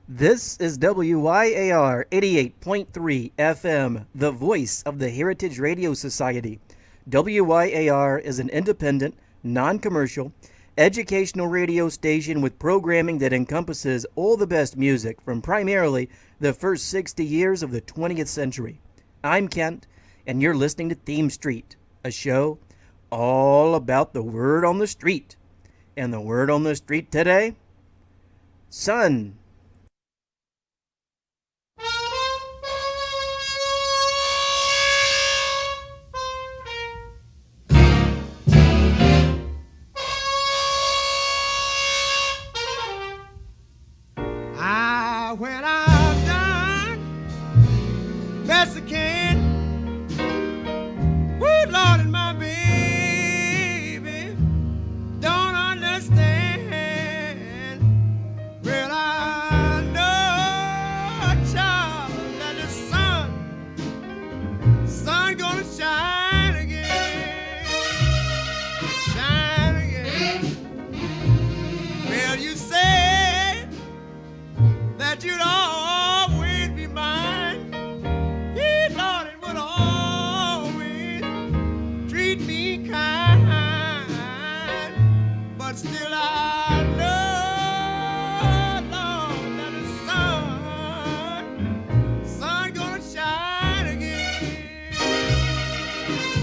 This is WYAR 88.3 FM, the voice of the Heritage Radio Society. WYAR is an independent, non-commercial, educational radio station with programming that encompasses all the best music from primarily the first 60 years of the 20th century. I'm Kent, and you're listening to Theme Street, a show all about the word on the street. And the word on the street today? Sun. When I'm done, best I can. Good Lord, and my baby don't understand. Well, I know, child, that the sun gonna shine again, shine again. Well, you say that you'd always be mine. Yeah, Lord, it would always treat me kind. But still I know, Lord, that the sun gonna shine again,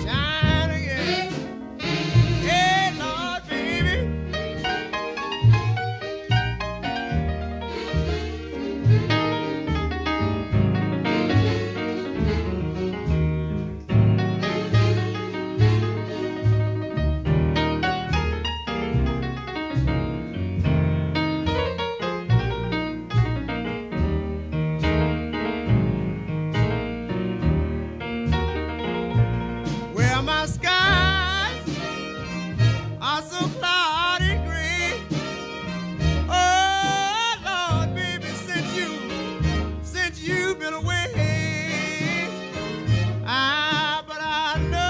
shine again. Hey, Lord, baby. Well, my skies are so cloudy and gray. Oh, Lord, baby, since you've been away. But I know,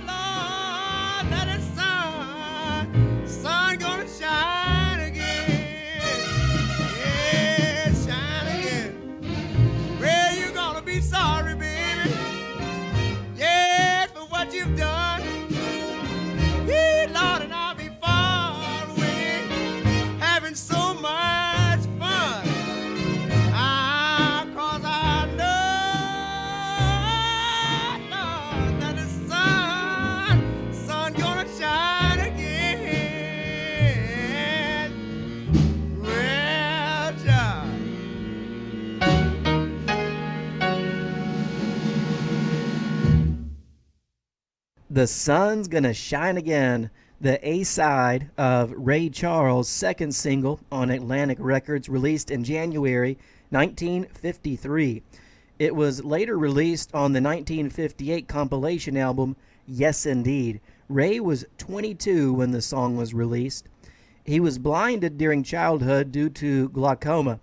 Lord, that the sun gonna shine again. Yeah, shine again. Well, you're gonna be sorry, baby. Yeah, for what you've done. Yeah, Lord, and I'll be far away, having so much fun. 'Cause I know, Lord, that the sun gonna shine again. Well, child. The Sun's Gonna Shine Again, the A-side of Ray Charles' second single on Atlantic Records, released in January 1953. It was later released on the 1958 compilation album, Yes Indeed. Ray was 22 when the song was released. He was blinded during childhood due to glaucoma,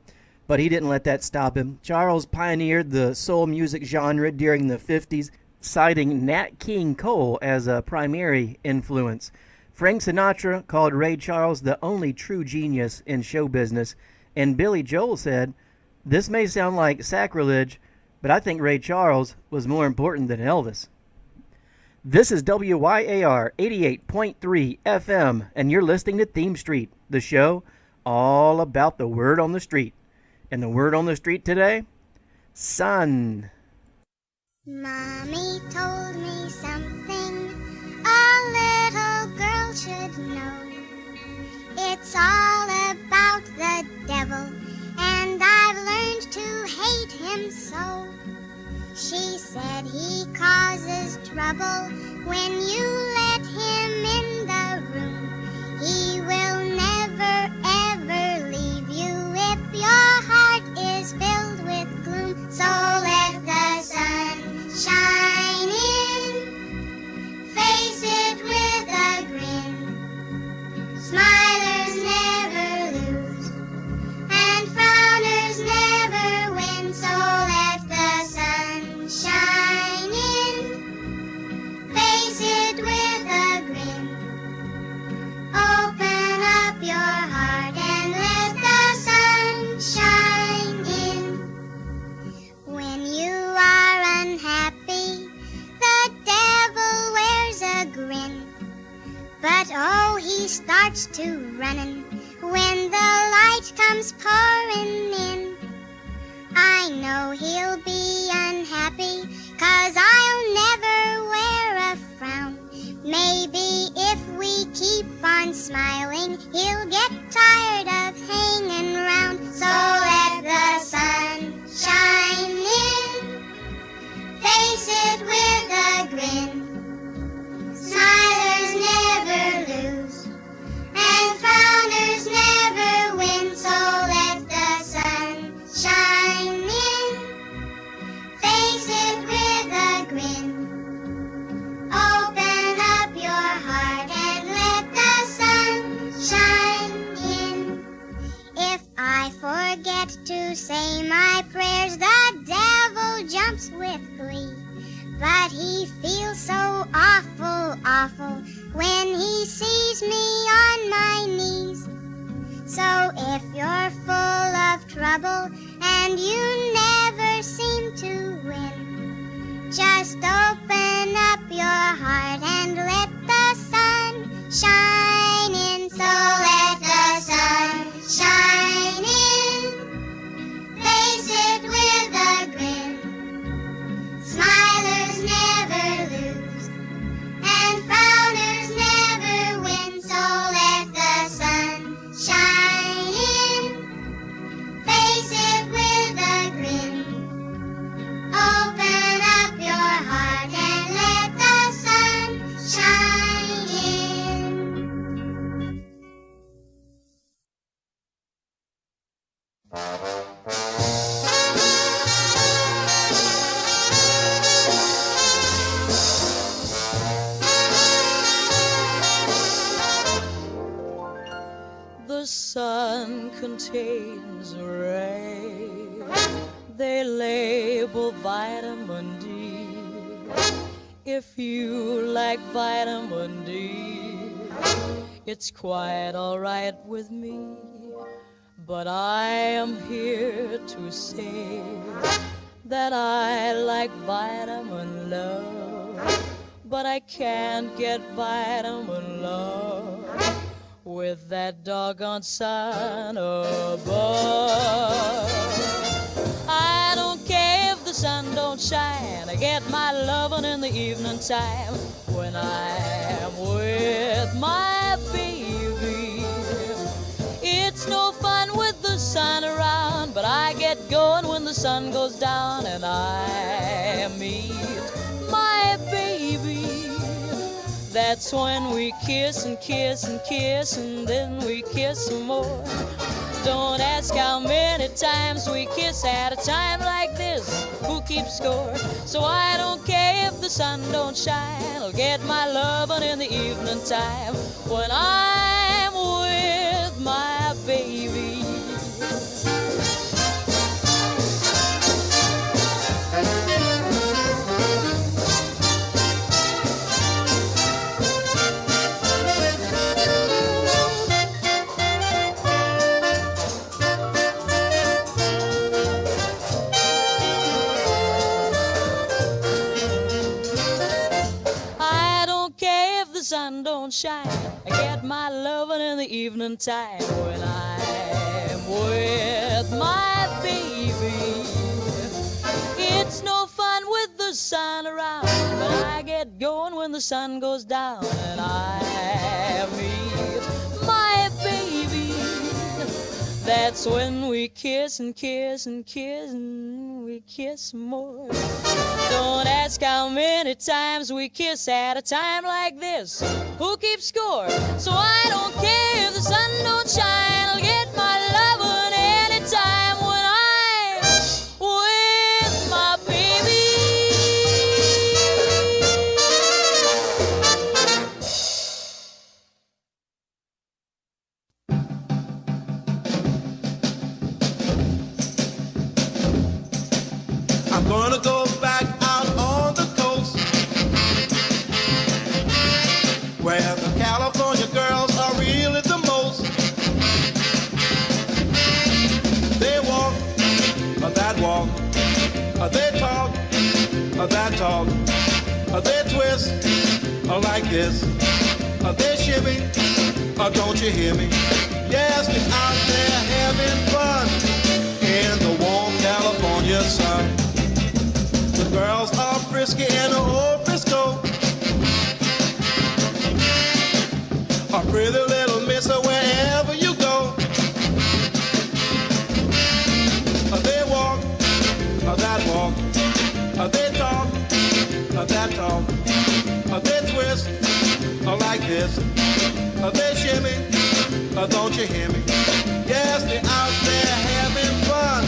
but he didn't let that stop him. Charles pioneered the soul music genre during the 50s, citing Nat King Cole as a primary influence. Frank Sinatra called Ray Charles the only true genius in show business, and Billy Joel said, "This may sound like sacrilege, but I think Ray Charles was more important than Elvis." This is WYAR 88.3 FM, and you're listening to Theme Street, the show all about the word on the street. And the word on the street today? Sun. Mommy told me something a little girl should know. It's all about the devil, and I've learned to hate him so. She said he causes trouble when you let him in the room. He will never ever leave you if your heart is filled with gloom. So let the sun shine in, face it with a grin. Smilers never lose, and frowners never win. So let the sun shine in, face it with starts to running when the light comes pouring in. I know he'll be unhappy, 'cause I'll never wear a frown. Maybe if we keep on smiling, he'll get tired of hanging round. So let the sun shine in, face it with a grin. Smilers never lose, and frowners never win. So let the sun shine in, face it with a grin. Open up your heart and let the sun shine in. If I forget to say my prayers, the devil jumps with glee. But he feels so awful, awful when he sees me on my knees. So if you're full of trouble and you never seem to win, just open up your heart and let the sun shine in. So let the sun shine in, face it with a grin. Smilers never lose, and frowners never win. So let the sun shine in, face it with a grin. Open up your heart and let the sun shine in. The sun contains rays. They label vitamin D. If you like vitamin D, it's quite all right with me. But I am here to say that I like vitamin love, but I can't get vitamin love with that doggone sun above. I don't care if the sun don't shine, I get my lovin' in the evening time when I'm with my baby. It's no fun with the sun around, but I get going when the sun goes down and I meet my baby. That's when we kiss and kiss and kiss, and then we kiss some more. Don't ask how many times we kiss at a time like this. Who keeps score? So I don't care if the sun don't shine, I'll get my lovin' in the evening time when I'm with my baby. Sun don't shine, I get my lovin' in the evening time when I'm with my baby. It's no fun with the sun around, but I get going when the sun goes down and I meet my baby. That's when we kiss and kiss and kiss and we kiss more. Don't ask how many times we kiss at a time like this. Who keeps score? So I don't care if the sun don't shine, I'll get my lovin' anytime when I'm with my baby. I'm gonna go back out on the coast, where the California girls are really the most. They walk, that walk, they talk, that talk, they twist, like this, they shimmy, don't you hear me? Yes, we're out there having fun in the warm California sun. The girls are frisky in the old Frisco. A pretty little mister wherever you go. They walk, that walk. They talk, that talk. They twist, like this. They shimmy, don't you hear me? Yes, they're out there having fun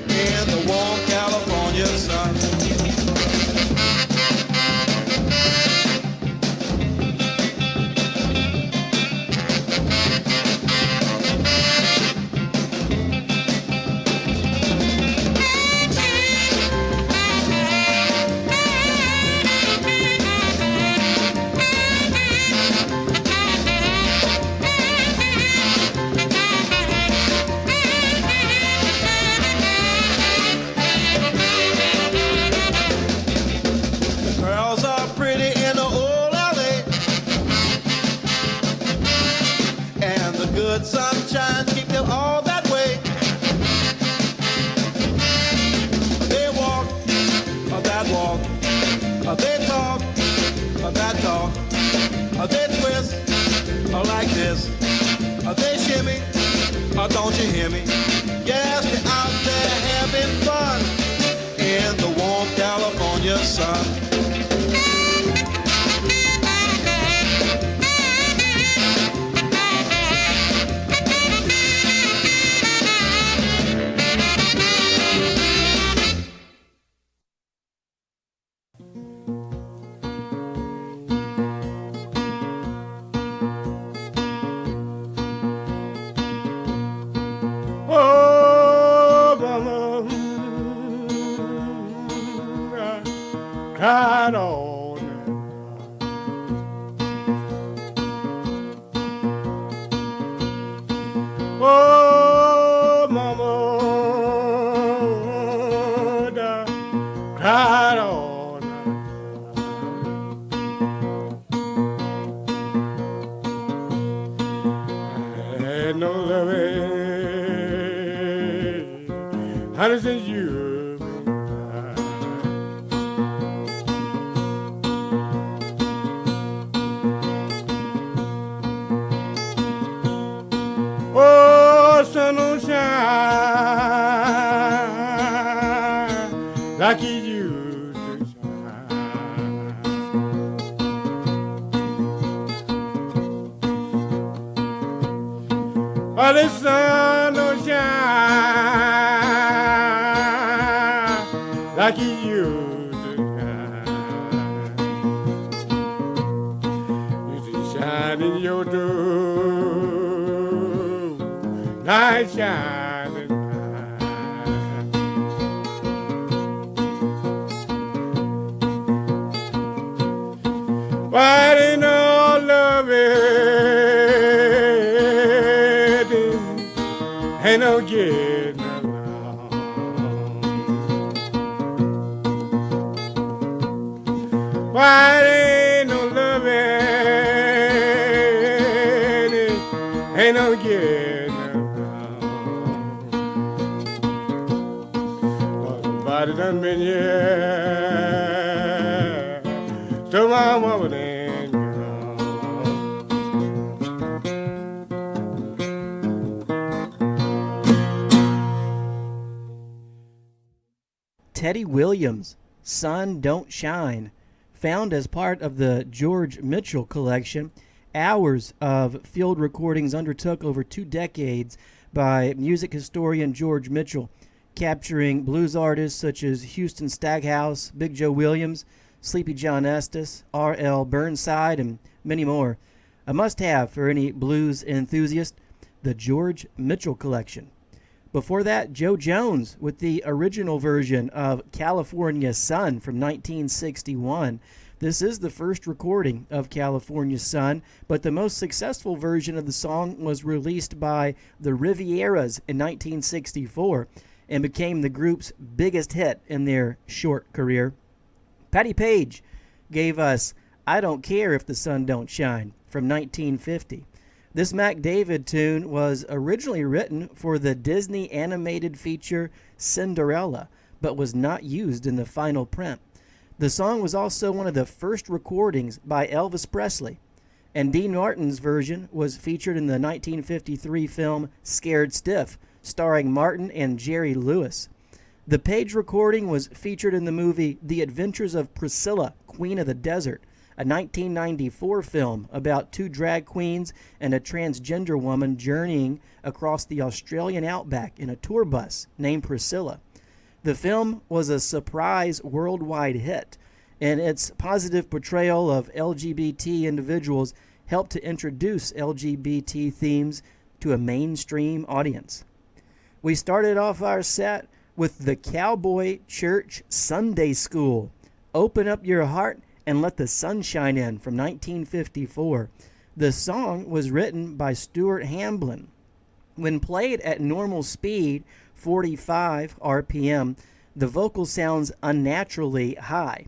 in the warm California sun. Sunshine, keep them all that way. They walk, that walk. They talk, that talk. They twist, like this. They shimmy, don't you hear me? Yes, they're out there having fun in the warm California sun. Cried all night. Oh, mama, cried all night. I had no loving, honey, since you. Sun don't shine like it used to shine. Oh, the sun don't shine like it used to shine. Used to shine in your door. Night shining bright. Why ain't no loving, ain't no getting along. Why ain't no loving, ain't no getting. Somebody done been here, so my woman ain't gone. Teddy Williams, Sun Don't Shine, found as part of the George Mitchell collection. Hours of field recordings undertook over 2 decades by music historian George Mitchell, capturing blues artists such as Houston Staghouse, Big Joe Williams, Sleepy John Estes, R.L. Burnside, and many more. A must-have for any blues enthusiast, the George Mitchell collection. Before that, Joe Jones with the original version of California Sun from 1961. This is the first recording of California Sun, but the most successful version of the song was released by the Rivieras in 1964 and became the group's biggest hit in their short career. Patti Page gave us I Don't Care If the Sun Don't Shine from 1950. This Mac David tune was originally written for the Disney animated feature Cinderella, but was not used in the final print. The song was also one of the first recordings by Elvis Presley, and Dean Martin's version was featured in the 1953 film Scared Stiff, starring Martin and Jerry Lewis. The Page recording was featured in the movie The Adventures of Priscilla, Queen of the Desert, a 1994 film about two drag queens and a transgender woman journeying across the Australian outback in a tour bus named Priscilla. The film was a surprise worldwide hit, and its positive portrayal of LGBT individuals helped to introduce LGBT themes to a mainstream audience. We started off our set with the Cowboy Church Sunday School, Open Up Your Heart and Let the Sun Shine In, from 1954. The song was written by Stuart Hamblin. When played at normal speed, 45 RPM, the vocal sounds unnaturally high.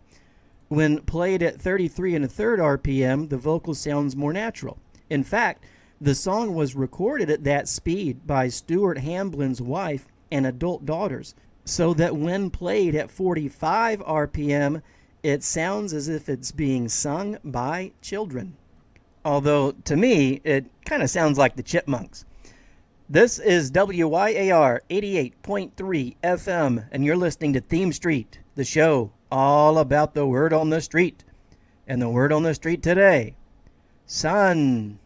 When played at 33 1/3 RPM, the vocal sounds more natural. In fact, the song was recorded at that speed by Stuart Hamblin's wife and adult daughters, so that when played at 45 RPM, it sounds as if it's being sung by children. Although, to me, it kind of sounds like the Chipmunks. This is WYAR 88.3 FM, and you're listening to Theme Street, the show all about the word on the street. And the word on the street today, sun.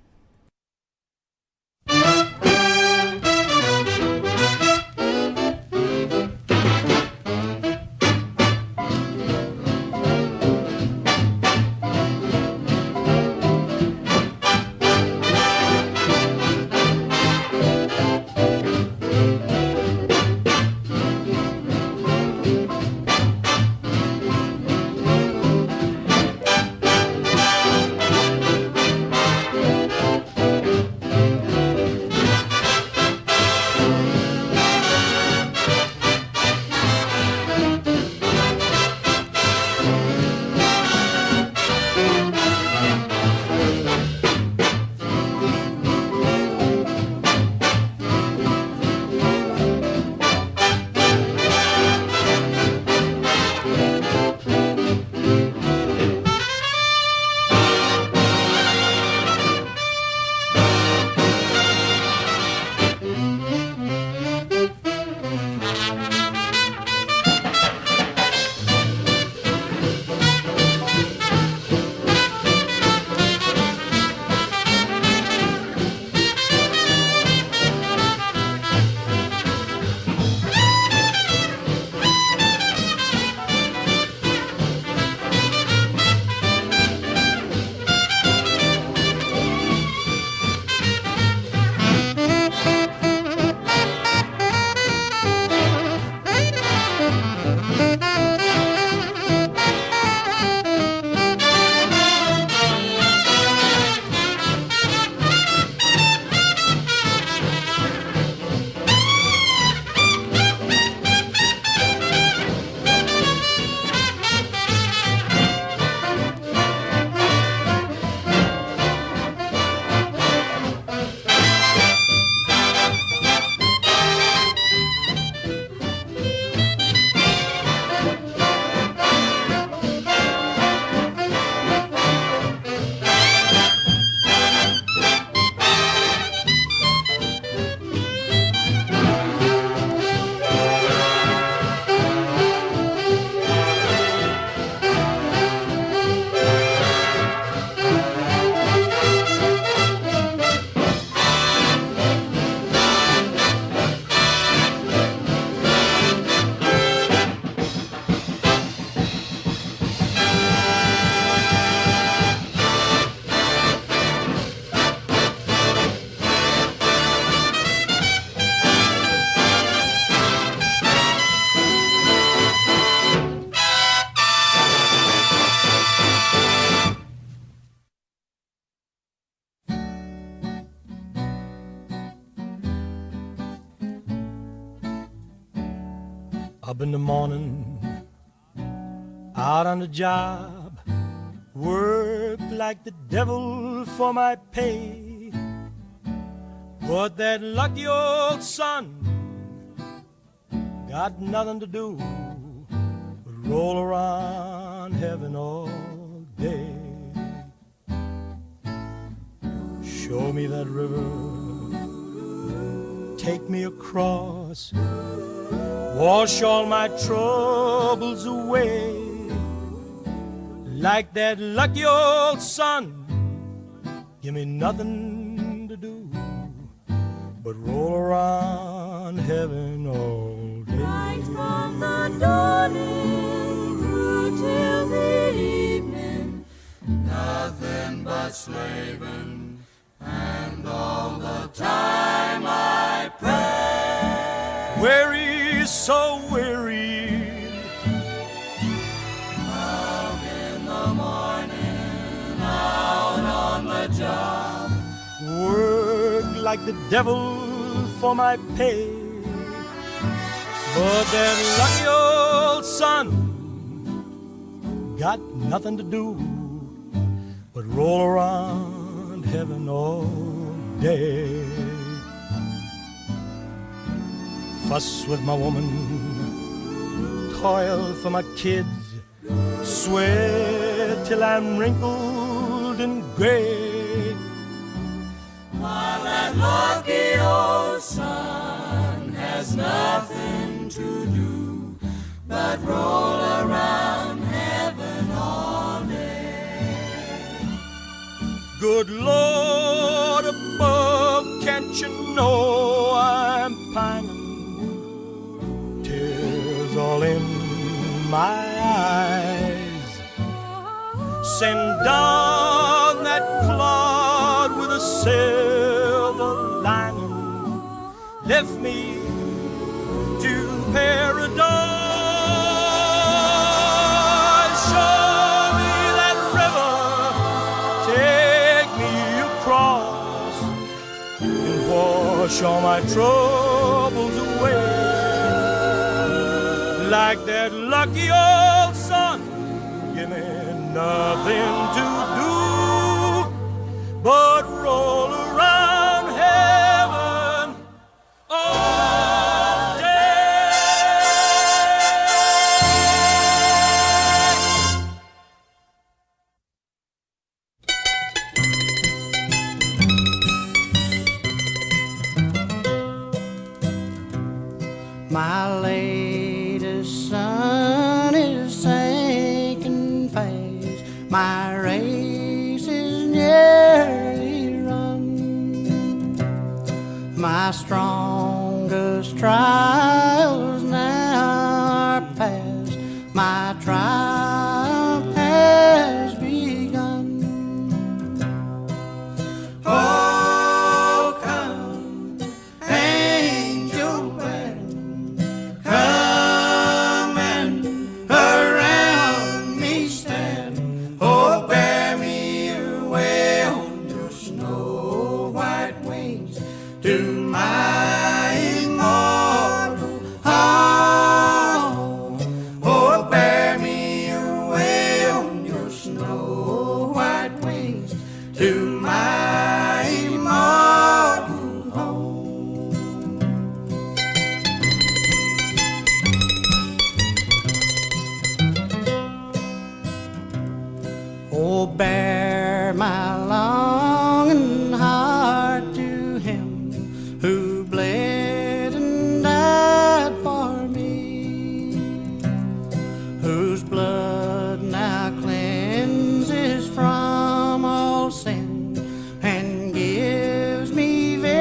Up in the morning, out on the job, work like the devil for my pay. But that lucky old sun got nothing to do but roll around heaven all day. Show me that river, take me across, wash all my troubles away. Like that lucky old sun, give me nothing to do but roll around heaven all day. Right from the dawning through till the evening, Nothing but slaving, and all the time I pray. Weary, so weary, Up in the morning, out on the job. work like the devil for my pay. But that lucky old sun got nothing to do but roll around heaven all day. Fuss with my woman, toil for my kids, sweat till I'm wrinkled and gray. While that lucky old sun has nothing to do but roll around heaven all day. Good Lord above, can't you know I'm pining? Tears all in my eyes. Send down that cloud with a silver lining. Lift me to paradise. Show me that river, take me across, and wash all my troubles away. Like that lucky old sun, give me nothing to do but roll around heaven all day. My latest sun is sinking fast. My race is nearly run. My strongest trials now are past. My triumph has begun. Oh, come, angel band, come and around me stand. Oh, bear me away on your snow white wings to my immortal home. Oh, bear me away on your snow white wings to my immortal home. Oh, bear my longing heart to him who bled and died for me, whose blood now cleanses from all sin and gives me victory.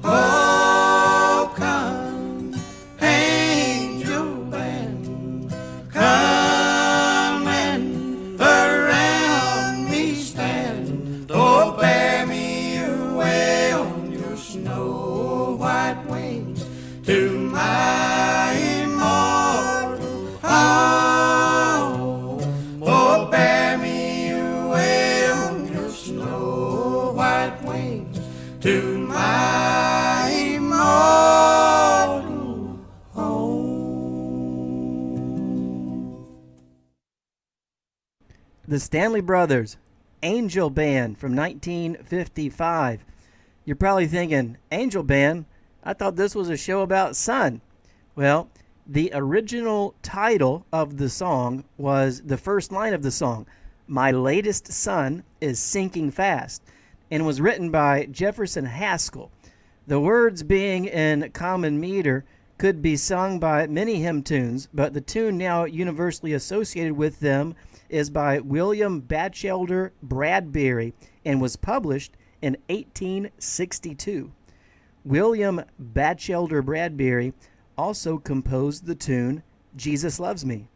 Oh, come, angel band, come and around me stand. Oh, bear me away on your snow white wings to my immortal home. Oh, bear me away on your snow white wings to my immortal home. The Stanley Brothers Angel Band from 1955. You're probably thinking, Angel Band? I thought this was a show about sun. Well, the original title of the song was the first line of the song, My Latest Sun is Sinking Fast, and was written by Jefferson Haskell. The words being in common meter could be sung by many hymn tunes, but the tune now universally associated with them is by William Batchelder Bradbury and was published in 1862. William Batchelder Bradbury also composed the tune Jesus Loves Me.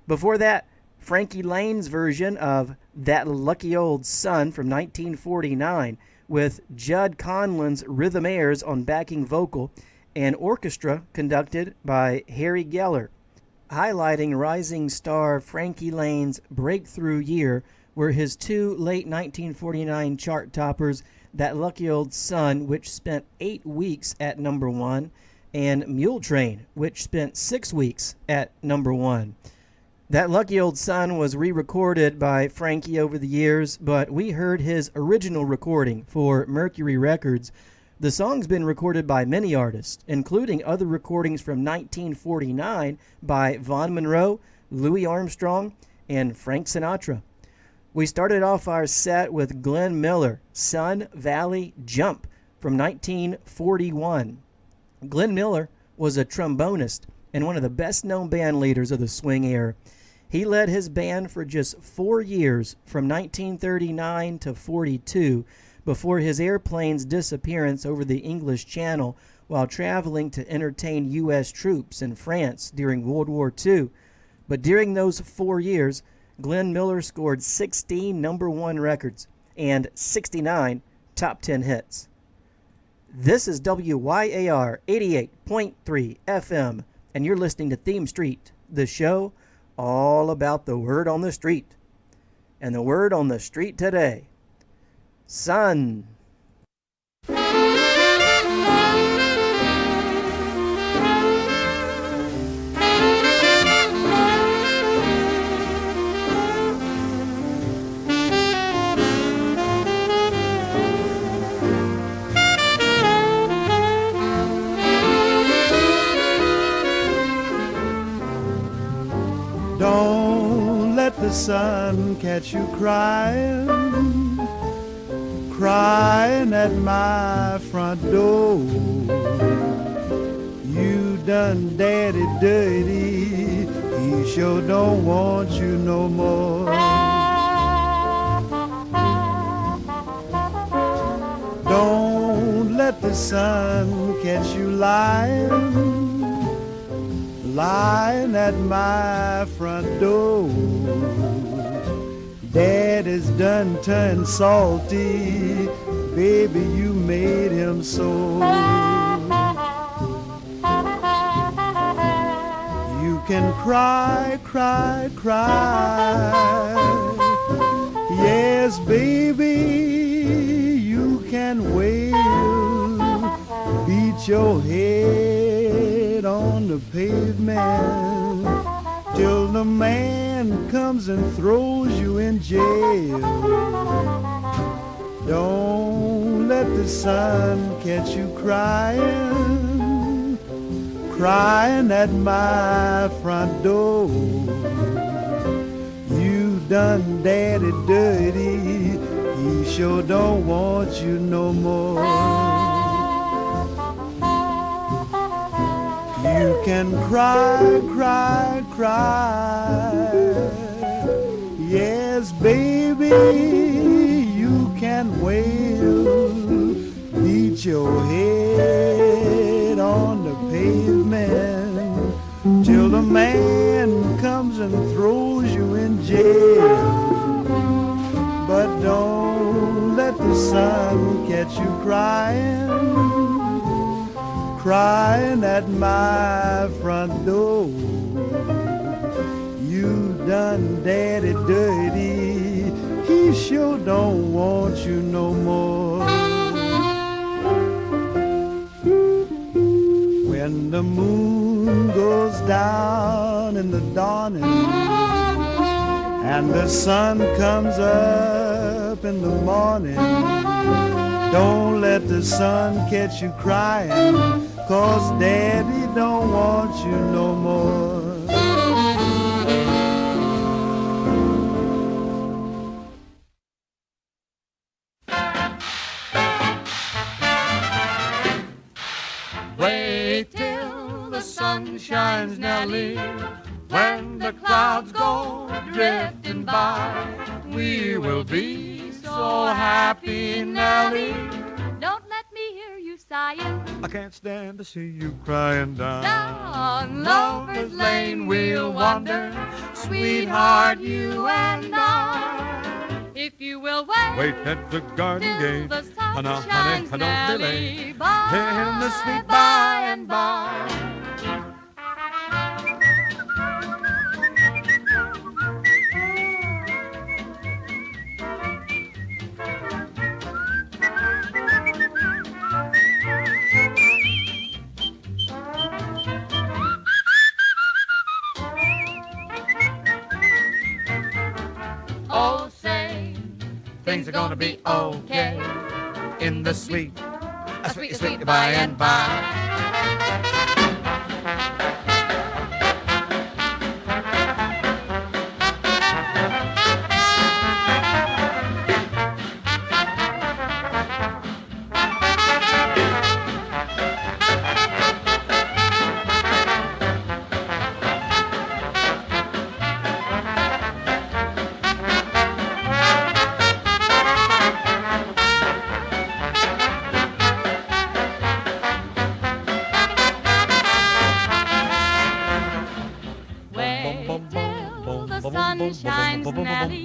Before that, Frankie Lane's version of That Lucky Old Sun from 1949 with Judd Conlin's rhythm airs on backing vocal and orchestra conducted by Harry Geller. Highlighting rising star Frankie Lane's breakthrough year were his two late 1949 chart toppers, That Lucky Old Sun, which spent 8 weeks at number 1, and Mule Train, which spent 6 weeks at number 1. That Lucky Old Sun was re-recorded by Frankie over the years, but we heard his original recording for Mercury Records. The song's been recorded by many artists, including other recordings from 1949 by Vaughn Monroe, Louis Armstrong, and Frank Sinatra. We started off our set with Glenn Miller, Sun Valley Jump from 1941. Glenn Miller was a trombonist and one of the best-known band leaders of the swing era. He led his band for just 4 years, from 1939 to 42, before his airplane's disappearance over the English Channel while traveling to entertain U.S. troops in France during World War II. But during those 4 years, Glenn Miller scored 16 number 1 records and 69 top 10 hits. This is WYAR 88.3 FM, and you're listening to Theme Street, the show all about the word on the street. And the word on the street today, sun. Don't let the sun catch you crying, crying at my front door. You done daddy dirty, he sure don't want you no more. Don't let the sun catch you lying, lying at my front door. Daddy's done turned salty, baby, you made him so. You can cry, cry, cry, yes, baby, you can wail, beat your head on the pavement till the man comes and throws you in jail. Don't let the sun catch you crying, crying at my front door. You done daddy dirty, he sure don't want you no more. You can cry, cry, cry, yes, baby, you can wail, beat your head on the pavement till the man comes and throws you in jail. But don't let the sun catch you crying, crying at my front door. You done daddy dirty, he sure don't want you no more. When the moon goes down in the dawning and the sun comes up in the morning. Don't let the sun catch you crying, 'cause Daddy don't want you no more. Wait till the sun shines, Nellie. When the clouds go drifting by, we will be so happy, Nellie. Don't let me hear you sighing. I can't stand to see you crying Down Lover's Lane we'll wander, sweetheart, you and I. If you will wait, Wait at the garden till gate. the sun Honey, shines, don't Nellie, delay. by In the sweet by and by. Oh, say, things are gonna be okay in the sweet, sweet by and by. Wait till the sun shines, Nellie,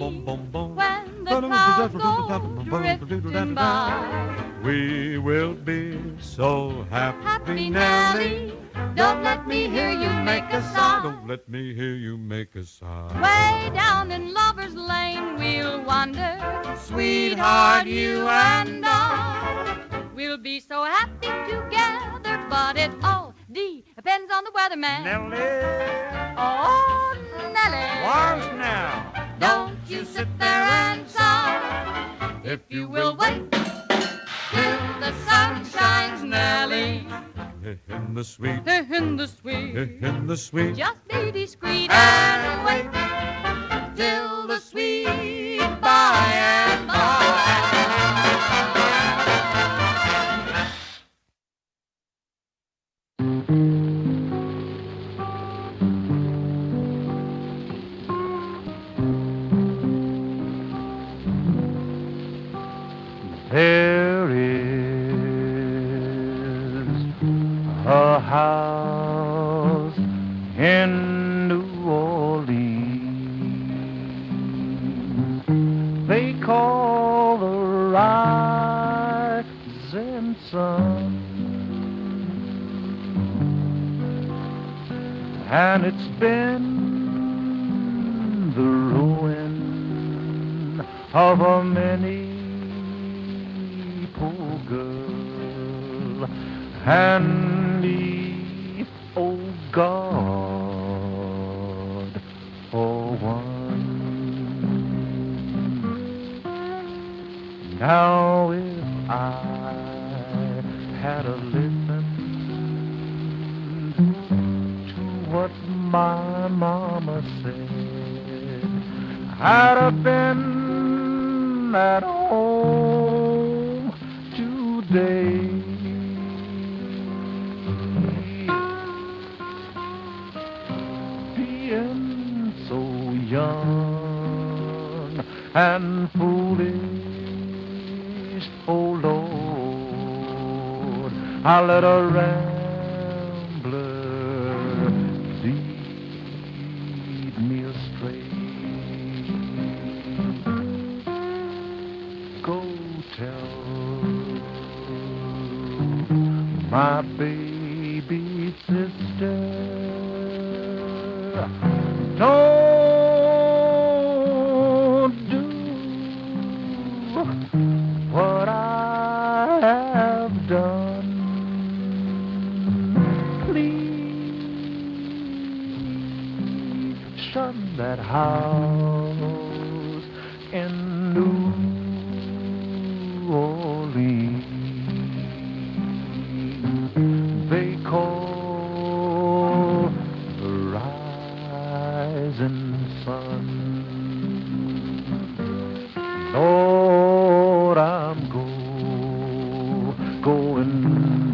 when the clouds go drifting by. We will be so Happy happy, Nellie, don't let me hear you make a sigh. Don't let me hear you make a sigh. Way down in Lover's Lane we'll wander, Sweetheart, you and I. we'll be so happy together, but it all depends on the weatherman. Nellie, Oh, Nellie, once now. don't you sit there and sigh. If you will wait till the sun shines, Nellie, In the sweet, in the sweet, in the sweet. just be discreet and wait till the sweet by and by. There is a house in New Orleans they call the Rising Sun, and it's been the ruin of a many poor girl, and if, oh God, for one. Now if I had a listened to what my mama said, I'd have been at home today. Being so young and foolish, oh Lord, I let a rambler lead me astray. Go tell my baby sister, don't do what I have done. Please shun that house in New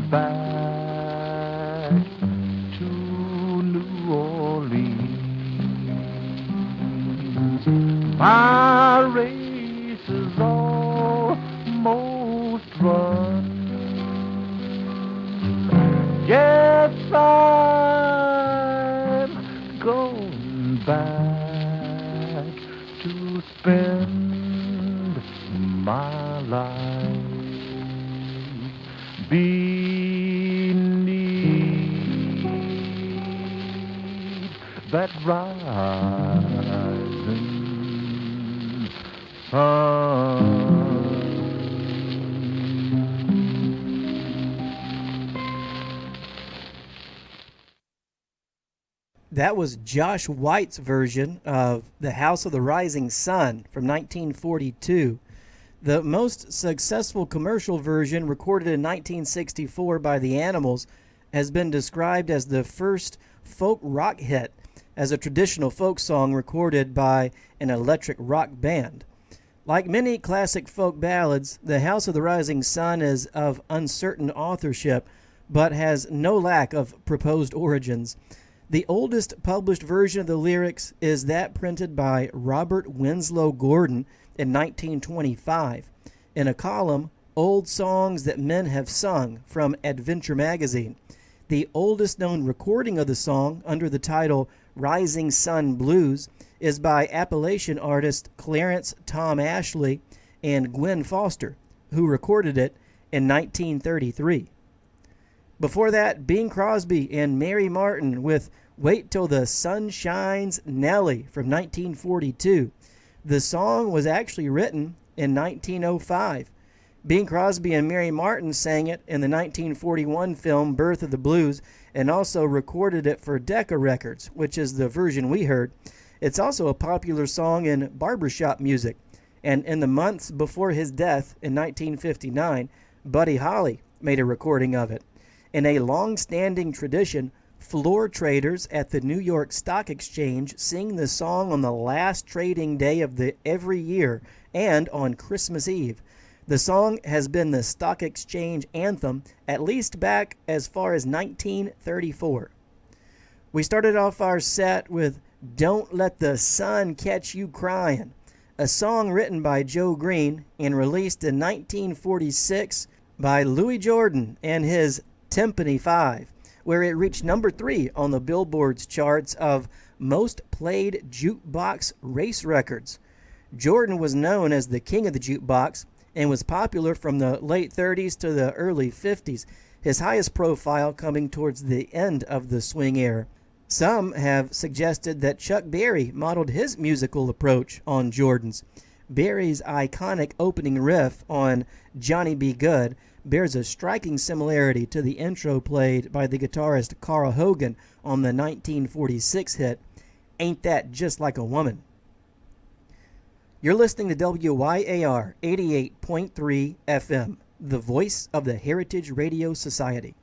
back to New Orleans. My race is almost run. Yes, I'm going back to spend my life beneath that rising sun. That was Josh White's version of The House of the Rising Sun from 1942. The most successful commercial version, recorded in 1964 by the Animals, has been described as the first folk rock hit, as a traditional folk song recorded by an electric rock band. Like many classic folk ballads, The House of the Rising Sun is of uncertain authorship, but has no lack of proposed origins. The oldest published version of the lyrics is that printed by Robert Winslow Gordon in 1925 in a column, Old Songs That Men Have Sung, from Adventure Magazine. The oldest known recording of the song, under the title Rising Sun Blues, is by Appalachian artist Clarence Tom Ashley and Gwen Foster, who recorded it in 1933. Before that, Bing Crosby and Mary Martin with Wait Till the Sun Shines, Nellie from 1942. The song was actually written in 1905. Bing Crosby and Mary Martin sang it in the 1941 film Birth of the Blues, and also recorded it for Decca Records, which is the version we heard. It's also a popular song in barbershop music, and in the months before his death in 1959, Buddy Holly made a recording of it. In a long-standing tradition, floor traders at the New York Stock Exchange sing the song on the last trading day of every year and on Christmas Eve. The song has been the stock exchange anthem at least back as far as 1934. We started off our set with Don't Let the Sun Catch You Crying, a song written by Joe Green and released in 1946 by Louis Jordan and his Timpani 5, where it reached number 3 on the Billboard's charts of most played jukebox race records. Jordan was known as the king of the jukebox and was popular from the late 30s to the early 50s, his highest profile coming towards the end of the swing era. Some have suggested that Chuck Berry modeled his musical approach on Jordan's. Berry's iconic opening riff on Johnny B. Good bears a striking similarity to the intro played by the guitarist Carl Hogan on the 1946 hit, Ain't That Just Like a Woman? You're listening to WYAR 88.3 FM, the voice of the Heritage Radio Society.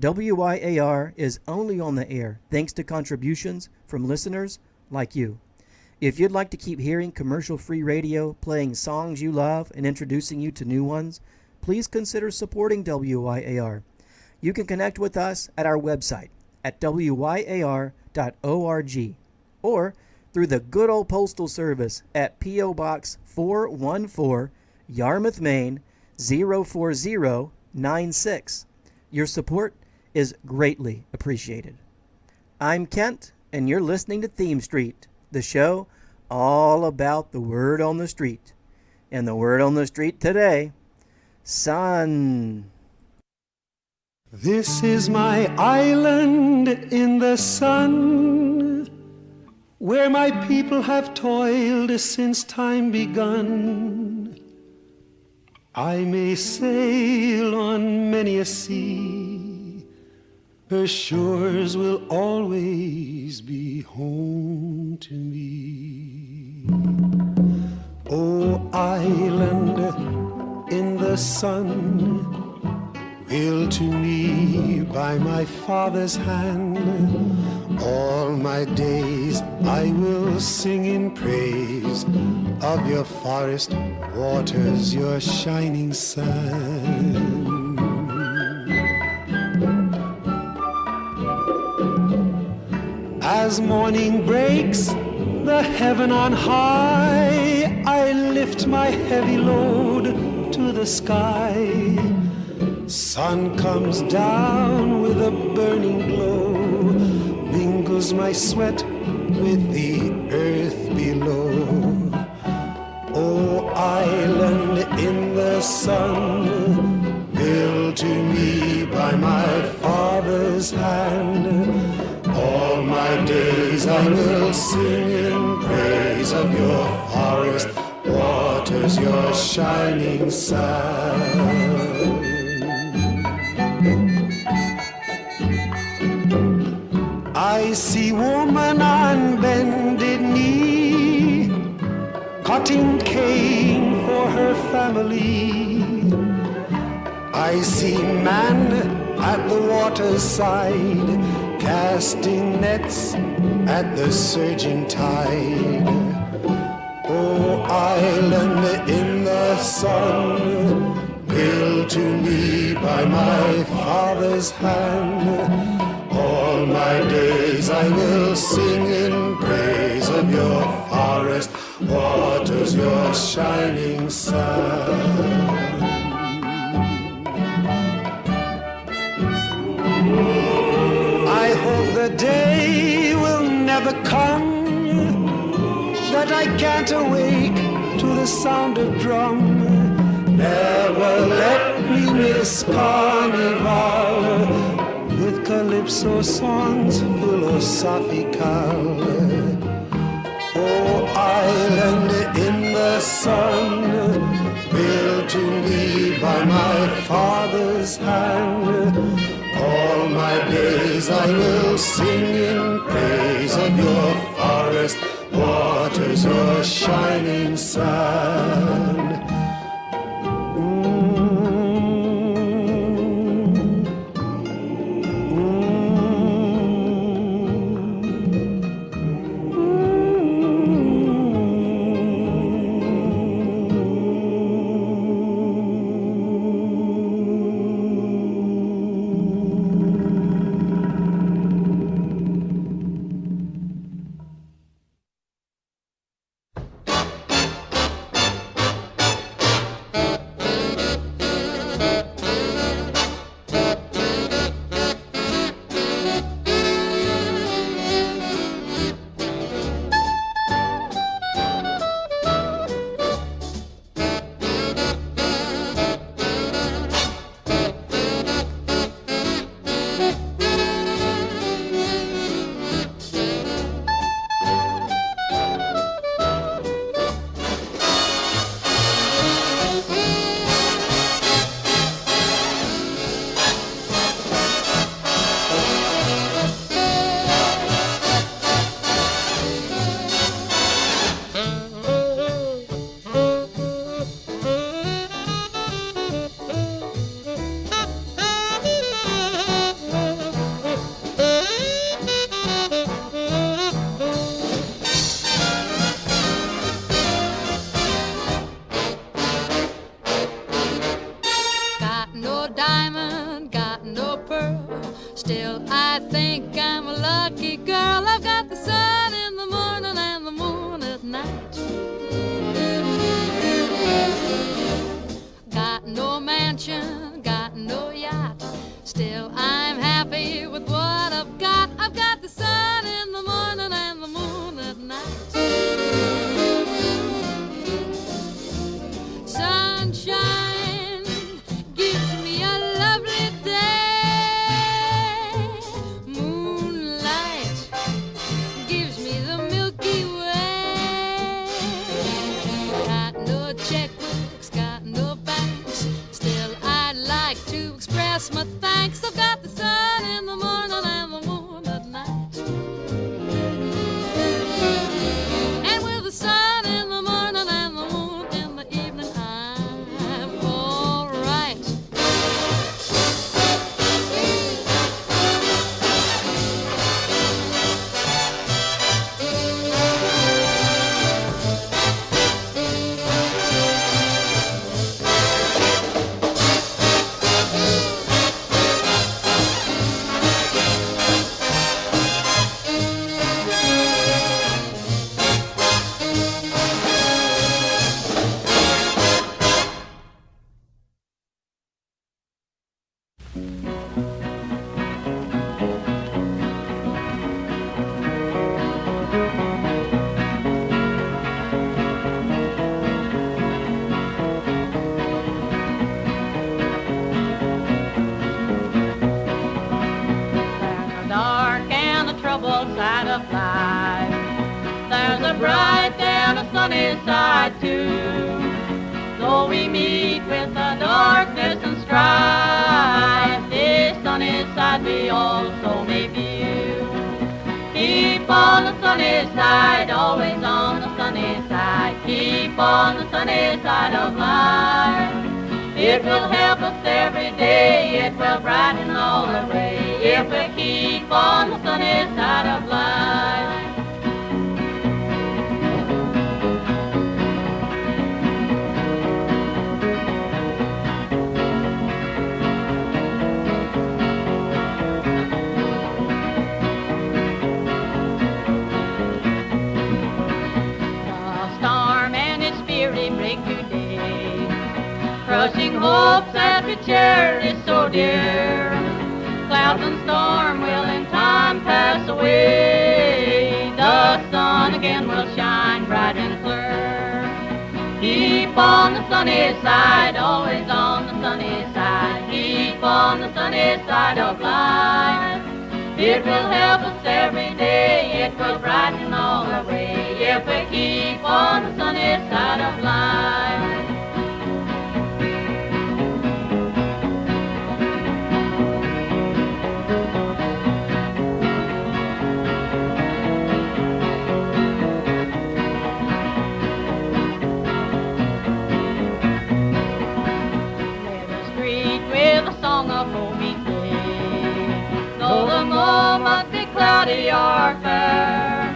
WYAR is only on the air thanks to contributions from listeners like you. If you'd like to keep hearing commercial-free radio, playing songs you love, and introducing you to new ones, please consider supporting WYAR. You can connect with us at our website at wyar.org or through the good old postal service at P.O. Box 414, Yarmouth, Maine 04096. Your support is greatly appreciated. I'm Kent, and you're listening to Theme Street, the show all about the word on the street. And the word on the street today, sun. This is my island in the sun, where my people have toiled since time begun. I may sail on many a sea, her shores will always be home to me. Oh, island in the sun, willed to me by my father's hand, all my days I will sing in praise of your forest waters, your shining sun. As morning breaks, the heaven on high, I lift my heavy load to the sky. Sun comes down with a burning glow, mingles my sweat with the earth below. Oh, island in the sun, built to me by my father's hand, all my days I will sing in praise of your forest waters, your shining sun. I see woman on bended knee, cutting cane for her family. I see man at the water's side, casting nets at the surging tide. Oh, island in the sun, built to me by my father's hand, all my days I will sing in praise of your forest waters, your shining sun. I hope the day will never come that I can't awake to the sound of drum. Never let me miss Carnival with calypso songs philosophical. Oh, island in the sun, built to me by my father's hand, all my days I will sing in praise of your forest waters, your shining sun. Side of life. There's a bright and a sunny side too. Though we meet with the darkness and strife, this sunny side we also may view. Keep on the sunny side, always on the sunny side. Keep on the sunny side of life. It will help us every day, it will brighten all the way, if we keep on the sunny side of life. The storm and its fury break today, crushing hopes that we cherish so dear. Clouds and storm will in time pass away. The sun again will shine bright and clear. Keep on the sunny side, always on the sunny side. Keep on the sunny side of life. It will help us every day, it will brighten all the way, if we keep on the sunny side of life. Cloudy or fair,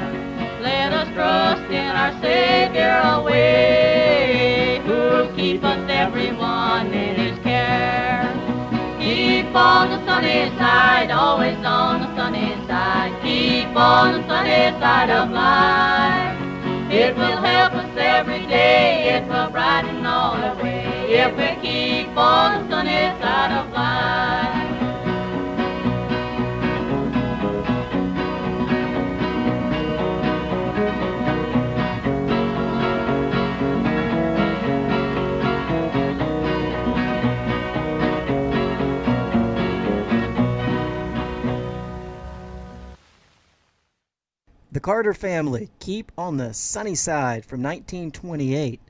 let us trust in our Savior always, who'll keep us everyone in His care. Keep on the sunny side, always on the sunny side. Keep on the sunny side of life. It will help us every day, it will brighten all the way, if we keep on the sunny side of life. The Carter Family, Keep on the Sunny Side from 1928.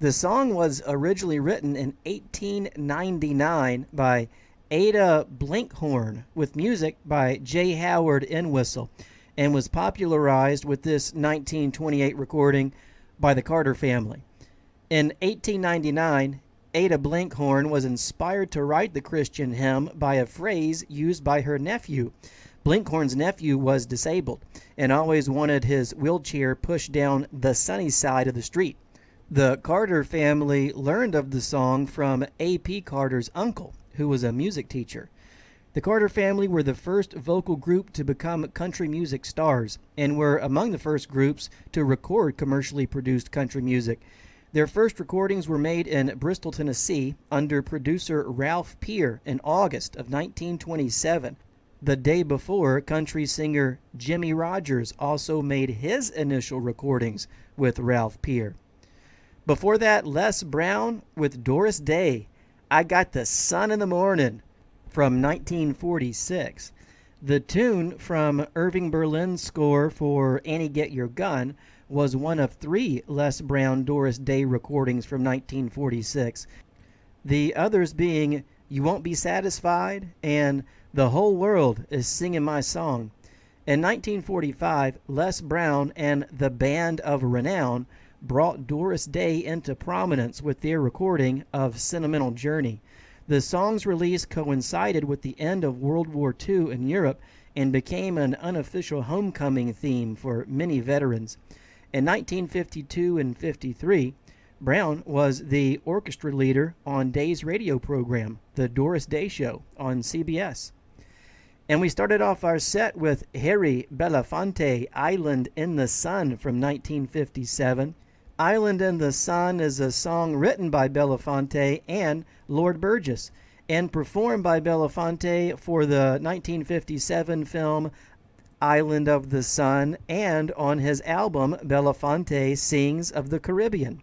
The song was originally written in 1899 by Ada Blinkhorn with music by J. Howard Entwistle and was popularized with this 1928 recording by the Carter Family. In 1899, Ada Blinkhorn was inspired to write the Christian hymn by a phrase used by her nephew. Blinkhorn's nephew was disabled and always wanted his wheelchair pushed down the sunny side of the street. The Carter family learned of the song from A.P. Carter's uncle, who was a music teacher. The Carter family were the first vocal group to become country music stars and were among the first groups to record commercially produced country music. Their first recordings were made in Bristol, Tennessee, under producer Ralph Peer in August of 1927. The day before, country singer Jimmy Rogers also made his initial recordings with Ralph Peer. Before that, Les Brown with Doris Day, I Got the Sun in the Morning, from 1946. The tune from Irving Berlin's score for Annie Get Your Gun was one of 3 Les Brown Doris Day recordings from 1946. The others being You Won't Be Satisfied and The Whole World Is Singing My Song. In 1945, Les Brown and the Band of Renown brought Doris Day into prominence with their recording of Sentimental Journey. The song's release coincided with the end of World War II in Europe and became an unofficial homecoming theme for many veterans. In 1952 and 53, Brown was the orchestra leader on Day's radio program, The Doris Day Show, on CBS. And we started off our set with Harry Belafonte, Island in the Sun from 1957. Island in the Sun is a song written by Belafonte and Lord Burgess, and performed by Belafonte for the 1957 film Island of the Sun and on his album Belafonte Sings of the Caribbean.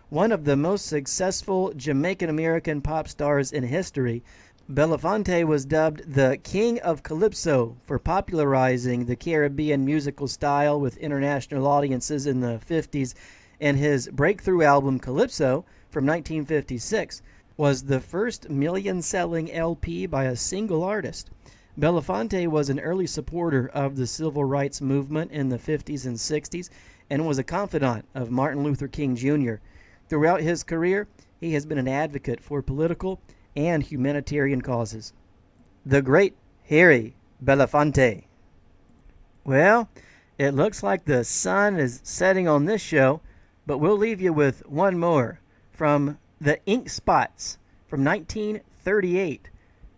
One of the most successful Jamaican-American pop stars in history, Belafonte was dubbed the King of Calypso for popularizing the Caribbean musical style with international audiences in the 50s, and his breakthrough album Calypso from 1956 was the first million-selling LP by a single artist. Belafonte was an early supporter of the civil rights movement in the 50s and 60s and was a confidant of Martin Luther King Jr. Throughout his career, he has been an advocate for political and humanitarian causes. The great Harry Belafonte. Well, it looks like the sun is setting on this show, but we'll leave you with one more from the Ink Spots from 1938.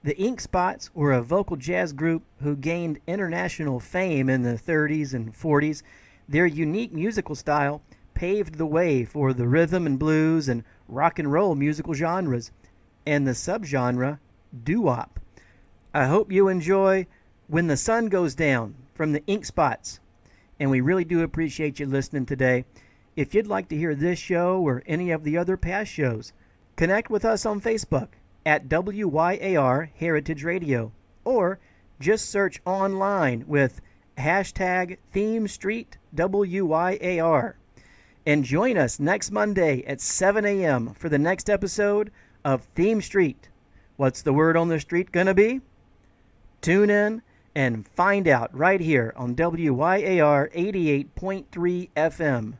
The Ink Spots were a vocal jazz group who gained international fame in the 30s and 40s. Their unique musical style paved the way for the rhythm and blues and rock and roll musical genres and the subgenre doo-wop. I hope you enjoy When the Sun Goes Down from the Ink Spots, and we really do appreciate you listening today. If you'd like to hear this show or any of the other past shows, connect with us on Facebook at WYAR Heritage Radio, or just search online with hashtag Theme Street WYAR. And join us next Monday at 7 a.m. for the next episode of Theme Street. What's the word on the street gonna be? Tune in and find out right here on WYAR 88.3 FM.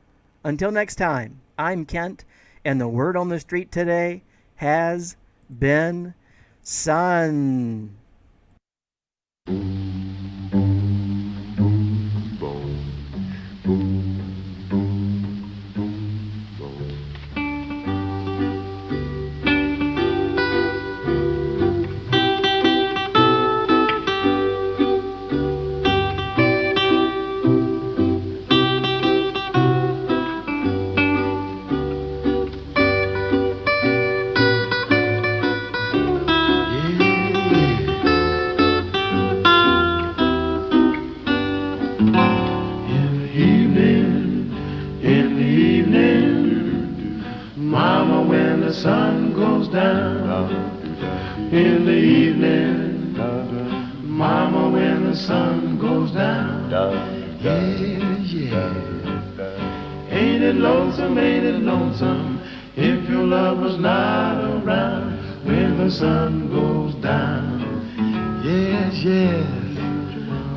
Until next time, I'm Kent, and the word on the street today has been sun. In the evening, Mama, when the sun goes down, yeah. Ain't it lonesome, if your lover's not around when the sun goes down? Yes.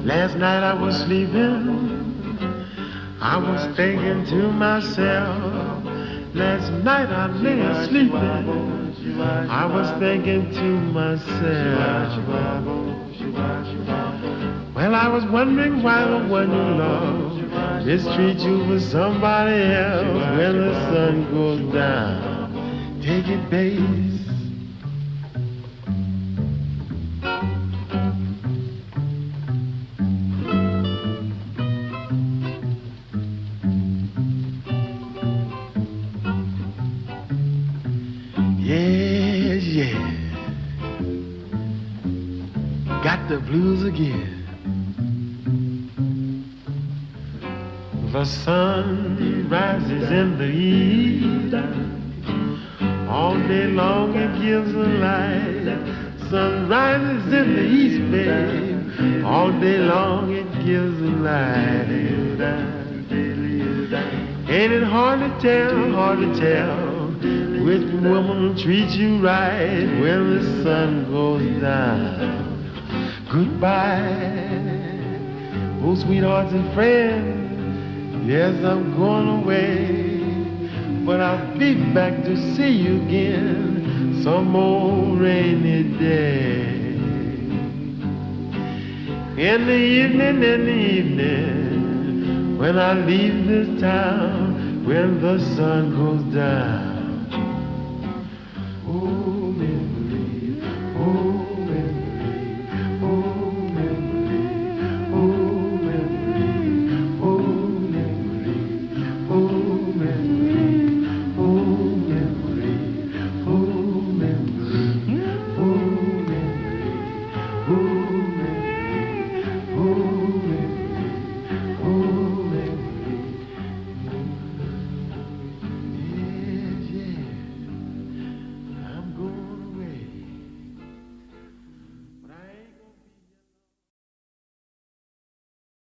Last night I was sleeping, I was thinking to myself. Last night I lay sleeping, I was thinking to myself. Well, I was wondering why the one you love mistreats you with somebody else when the sun goes down. Take it, babe. Got the blues again. The sun rises in the east. All day long it gives a light. Sun rises in the east, babe. All day long it gives a light. Ain't it hard to tell which woman treats you right when the sun goes down? Goodbye, oh sweethearts and friends. Yes, I'm going away, but I'll be back to see you again some old rainy day. In the evening, when I leave this town, when the sun goes down. Oh, memory, oh. Oh Hooray, hooray.